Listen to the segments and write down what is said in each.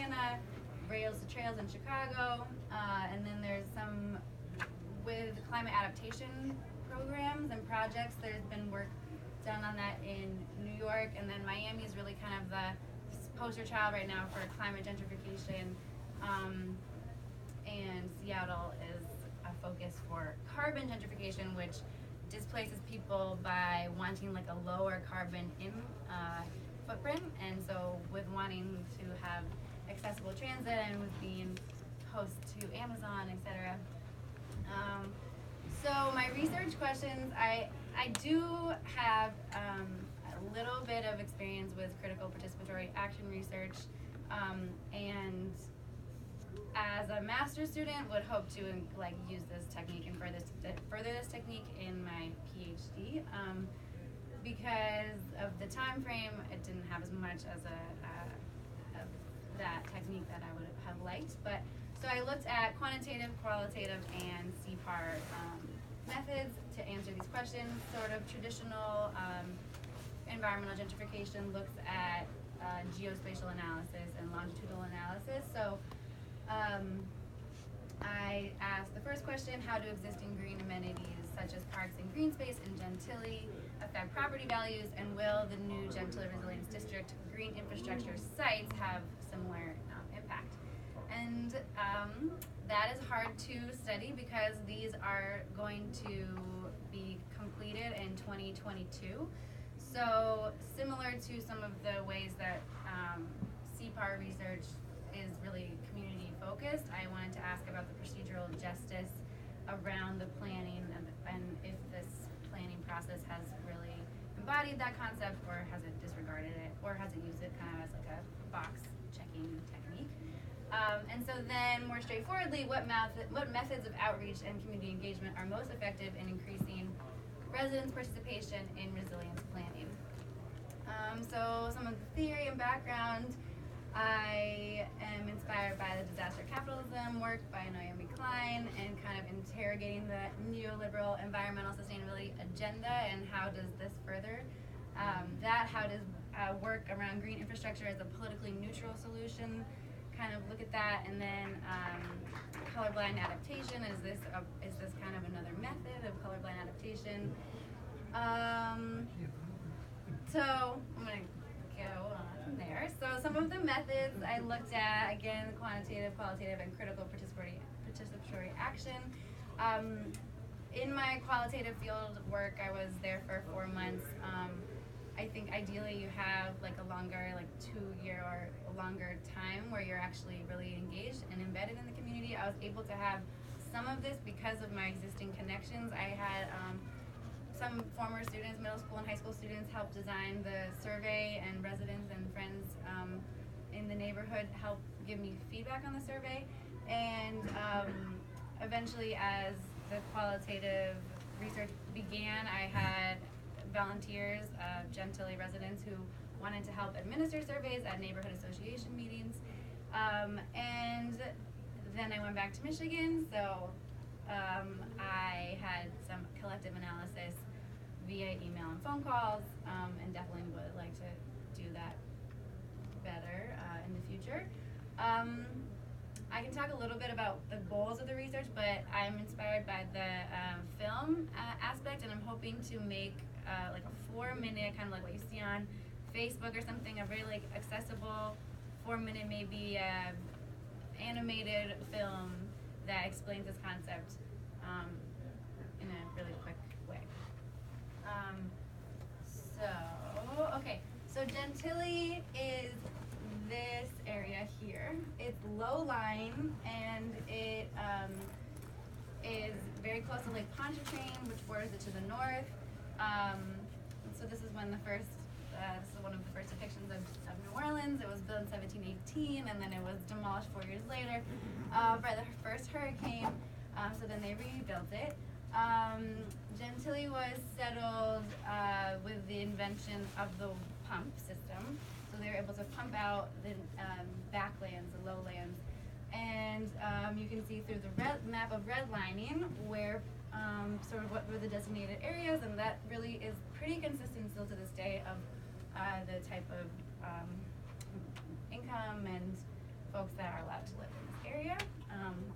Louisiana, Rails to Trails in Chicago, and then there's some with climate adaptation programs and projects. There's been work done on that in New York, and then Miami is really kind of the poster child right now for climate gentrification, and Seattle is a focus for carbon gentrification, which displaces people by wanting like a lower carbon footprint, and so with wanting to have accessible transit and with being close to Amazon, etc. So my research questions, I do have a little bit of experience with critical participatory action research, and as a master's student would hope to like use this technique and further this technique in my PhD, because of the time frame. It didn't have as much as of that technique that I would have liked, but so I looked at quantitative, qualitative, and CPAR methods to answer these questions. Sort of traditional environmental gentrification looks at geospatial analysis and longitudinal analysis. So I asked the first question: how do existing green amenities such as parks and green space in Gentilly affect property values, and will the new Gentilly Resilience District green infrastructure sites have similar impact? And that is hard to study because these are going to be completed in 2022. So similar to some of the ways that CPAR research is really community focused, I wanted to ask about the procedural justice around the planning and if this planning process has really embodied that concept, or has it disregarded it, or has it used it kind of as like a box checking technique. And so then more straightforwardly, what methods of outreach and community engagement are most effective in increasing residents' participation in resilience planning? So some of the theory and background, I am inspired by the disaster capitalism work by Naomi Klein and kind of interrogating the neoliberal environmental sustainability agenda and how does this further that, how does work around green infrastructure as a politically neutral solution kind of look at that, and then colorblind adaptation, is this kind of another method of colorblind adaptation? So I'm going to go on from there. So some of the methods I looked at, again, quantitative, qualitative, and critical participatory action. In my qualitative field work, I was there for 4 months. I think ideally you have like a longer, like 2-year or a longer time where you're actually really engaged and embedded in the community. I was able to have some of this because of my existing connections. I had some former students, middle school and high school students, help design the survey, and residents and friends in the neighborhood helped give me feedback on the survey. And eventually, as the qualitative research began, I had volunteers, Gentilly residents who wanted to help administer surveys at neighborhood association meetings. And then I went back to Michigan, so I had some collective analysis via email and phone calls, and definitely would like to do that better in the future. I can talk a little bit about the goals of the research, but I'm inspired by the film aspect, and I'm hoping to make like a 4-minute, kind of like what you see on Facebook or something, a very like accessible 4-minute maybe animated film that explains this concept in a really quick way. So Gentilly is this area here. It's low-lying, and it is very close to Lake Pontchartrain, which borders it to the north. So this is one of the first depictions of New Orleans. It was built in 1718, and then it was demolished 4 years later by the first hurricane. So then they rebuilt it. Gentilly was settled with the invention of the pump system. So they were able to pump out the backlands, the lowlands. And you can see through the map of redlining where sort of what were the designated areas, and that really is pretty consistent still to this day of the type of income and folks that are allowed to live in this area.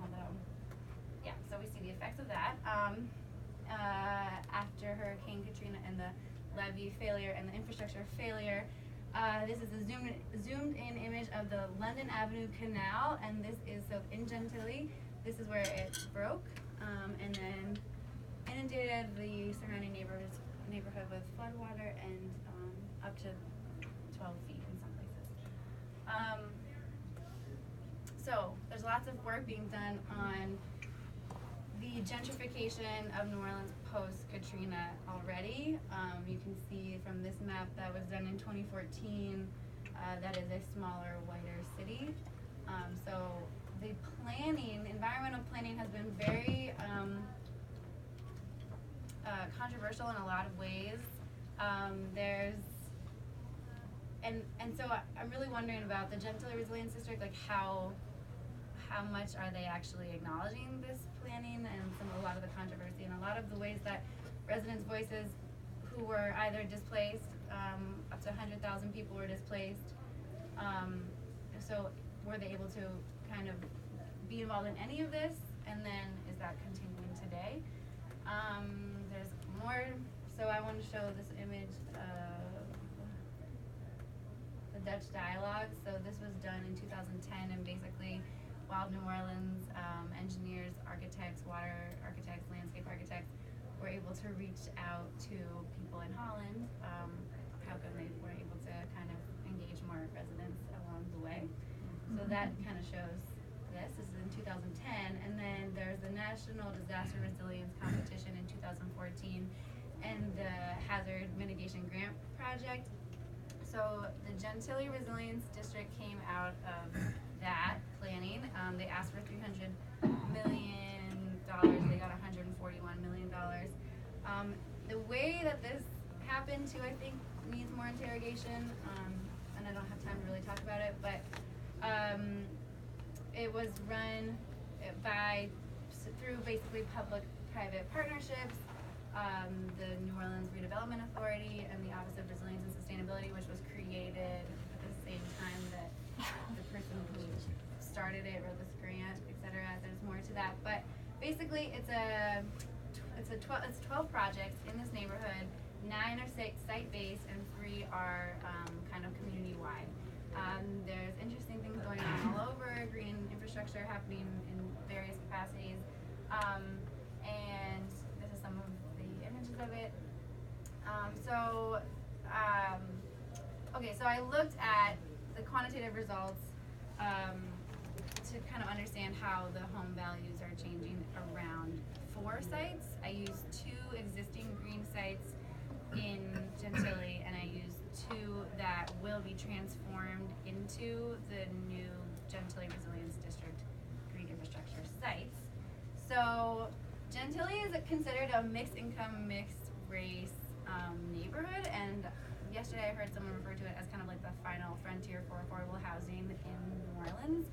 Although, yeah, so we see the effects of that. After Hurricane Katrina and the levee failure and the infrastructure failure, this is a zoomed in image of the London Avenue Canal, and this is, so in Gentilly, this is where it broke, and then inundated the surrounding neighborhood with flood water and up to 12 feet in some places. So there's lots of work being done on the gentrification of New Orleans post-Katrina already. You can see from this map that was done in 2014, that is a smaller, whiter city. So the planning, environmental planning has been very controversial in a lot of ways. And so I'm really wondering about the Gentilly Resilience District, like how much are they actually acknowledging this planning and a lot of the controversy and a lot of the ways that residents' voices who were either displaced, up to 100,000 people were displaced. So were they able to kind of be involved in any of this? And then is that continuing today? There's more, so I want to show this image of the Dutch dialogue. So this was done in 2010, and basically while New Orleans engineers, architects, water architects, landscape architects were able to reach out to people in Holland, how come they were able to kind of engage more residents along the way. So that kind of shows this. This is in 2010, and then there's the National Disaster Resilience Competition in 2014 and the Hazard Mitigation Grant Project. So the Gentilly Resilience District came out of that planning. They asked for $300 million. They got $141 million. The way that this happened too, I think, needs more interrogation, and I don't have time to really talk about it, but it was run through basically public-private partnerships, the New Orleans Redevelopment Authority and the Office of Resilience and Sustainability, which was created at the same time that the person who started it wrote this grant, etc. There's more to that, but basically it's 12 projects in this neighborhood. 9 are site-based and 3 are kind of community-wide. There's interesting things going on all over, green infrastructure happening in various capacities, and this is some of the images of it. Okay, so I looked at the quantitative results to kind of understand how the home values are changing around 4 sites. I used 2 existing green sites in Gentilly, and I used 2 that will be transformed into the new Gentilly Resilience District green infrastructure sites. So Gentilly is considered a mixed income, mixed race neighborhood, and yesterday I heard someone refer to it as kind of like the final frontier for affordable housing in New Orleans.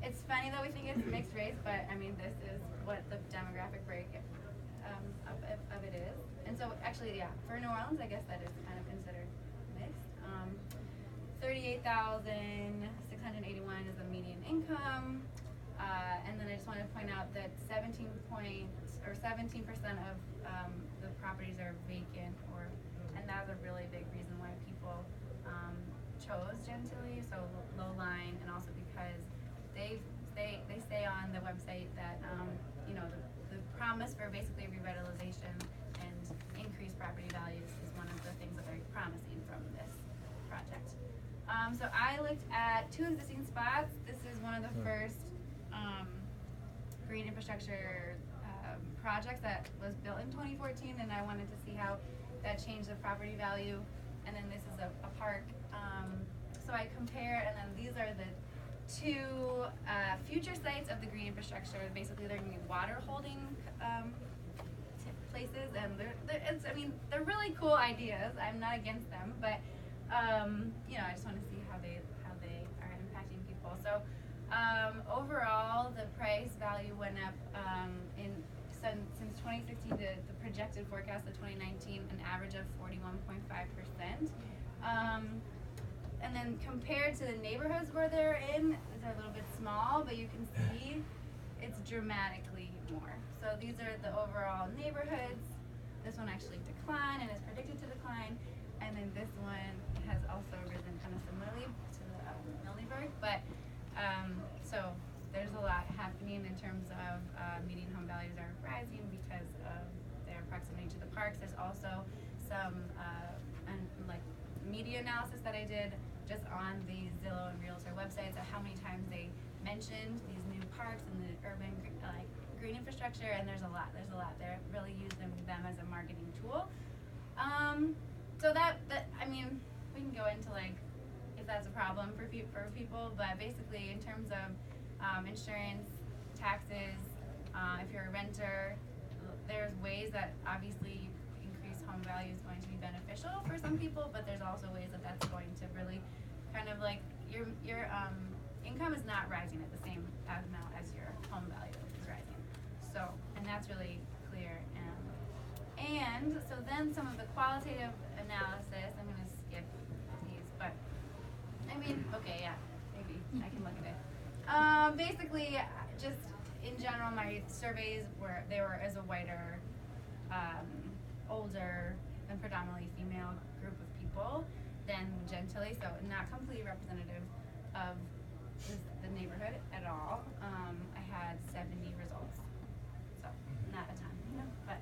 It's funny that we think it's mixed race, but I mean this is what the demographic break of it is. And so actually, yeah, for New Orleans, I guess that is kind of considered mixed. 38,681 is the median income. And then I just wanted to point out that 17% of the properties are vacant, and that's a really big reason why people chose Gentilly, so low line, and also because they say on the website that you know the promise for basically revitalization and increased property values is one of the things that they're promising from this project. So I looked at 2 existing spots. This is one of the first green infrastructure projects that was built in 2014, and I wanted to see how that changed the property value. And then this is a park. So I compare, and then these are the 2 future sites of the green infrastructure. Basically, they're going to be water holding places, and they're really cool ideas. I'm not against them, but you know, I just want to see how they are impacting people. So overall, the price value went up since 2016 to the projected forecast of 2019, an average of 41.5%. and then compared to the neighborhoods where they're in, they're a little bit small, but you can see it's dramatically more. So these are the overall neighborhoods. This one actually declined and is predicted to decline, and then this one has also risen kind of similarly to the Milneburg. But so there's a lot happening in terms of median home values are rising because of their proximity to the parks. There's also some like media analysis that I did just on the Zillow and Realtor websites of how many times they mentioned these new parks and the urban green infrastructure, and there's a lot. They really use them as a marketing tool. So that I mean, we can go into like if that's a problem for people, but basically in terms of insurance, taxes, if you're a renter, there's ways that obviously increased home value is going to be beneficial for some people, but there's also ways that that's going to really kind of like your income is not rising at the same amount as your home value is rising. So, and that's really clear. And so then some of the qualitative analysis, I'm going to skip these, but I mean, okay, yeah, maybe I can look at it. Basically, just in general, my surveys were as a whiter, older, and predominantly female group of people than Gentilly, so not completely representative of the neighborhood at all. I had 70 results, so not a ton, but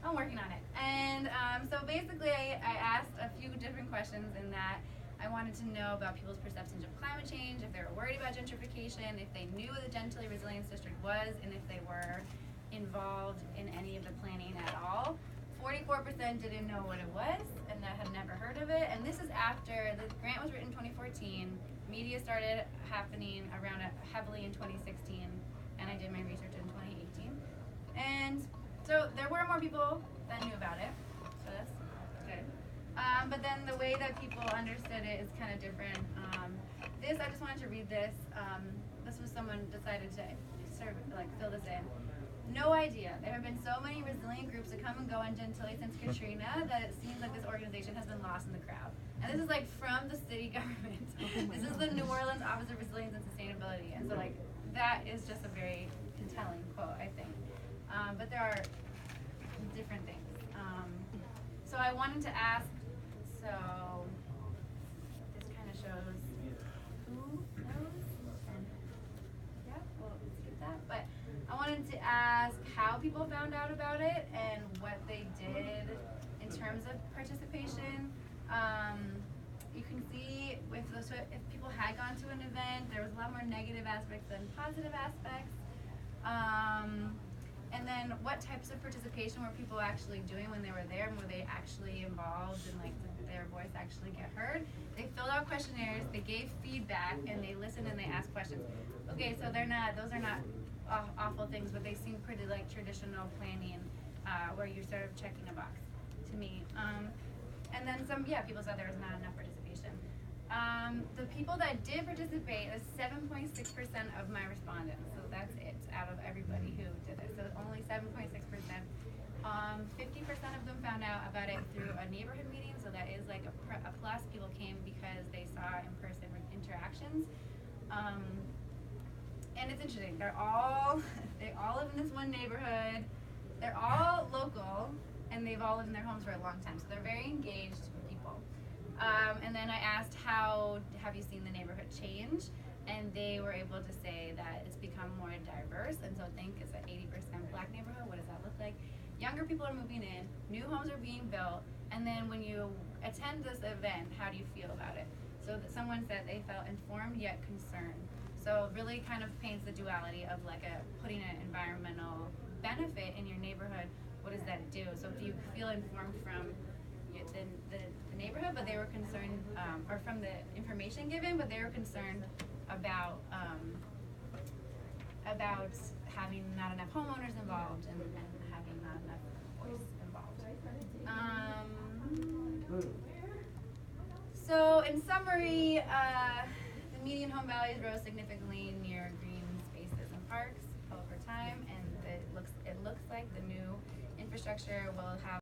I'm working on it. And so basically, I asked a few different questions in that. I wanted to know about people's perceptions of climate change, if they were worried about gentrification, if they knew what the Gentilly Resilience District was, and if they were involved in any of the planning at all. 44% didn't know what it was and that had never heard of it. And this is after the grant was written in 2014. Media started happening around it heavily in 2016, and I did my research in 2018. And so there were more people that knew about it, so that's good. But then the way that people understood it is kind of different. I just wanted to read this. This was someone decided to fill this in. No idea. There have been so many resilient groups that come and go in Gentilly since Katrina that it seems like this organization has been lost in the crowd. And this is like from the city government. This is the New Orleans Office of Resilience and Sustainability. And so like that is just a very compelling quote, I think. But there are different things. So I wanted to ask, so this kind of shows who knows, and yeah, well, let's skip that. But I wanted to ask how people found out about it and what they did in terms of participation. You can see if people had gone to an event, there was a lot more negative aspects than positive aspects. And then what types of participation were people actually doing when they were there, and were they actually involved and like did their voice actually get heard? They filled out questionnaires, they gave feedback, and they listened and they asked questions. Okay, so those are not awful things, but they seem pretty like traditional planning where you're sort of checking a box to me. And then people said there was not enough participation. The people that did participate was 7.6% of my respondents, so that's it out of everybody who did it. So only 7.6%. 50% of them found out about it through a neighborhood meeting, so that is like a plus. People came because they saw in-person interactions. And it's interesting. They all live in this one neighborhood. They're all local, and they've all lived in their homes for a long time, so they're very engaged people. And then I asked, how have you seen the neighborhood change? And they were able to say that it's become more diverse. And so think it's an 80% black neighborhood. What does that look like? Younger people are moving in, new homes are being built, and then when you attend this event, how do you feel about it? So someone said they felt informed yet concerned. So it really kind of paints the duality of like putting an environmental benefit in your neighborhood. What does that do? So if you feel informed from the neighborhood, but they were concerned, or from the information given, but they were concerned about having not enough homeowners involved and having not enough voice involved. So in summary, the median home values rose significantly near green spaces and parks over time, and it looks like the new infrastructure will have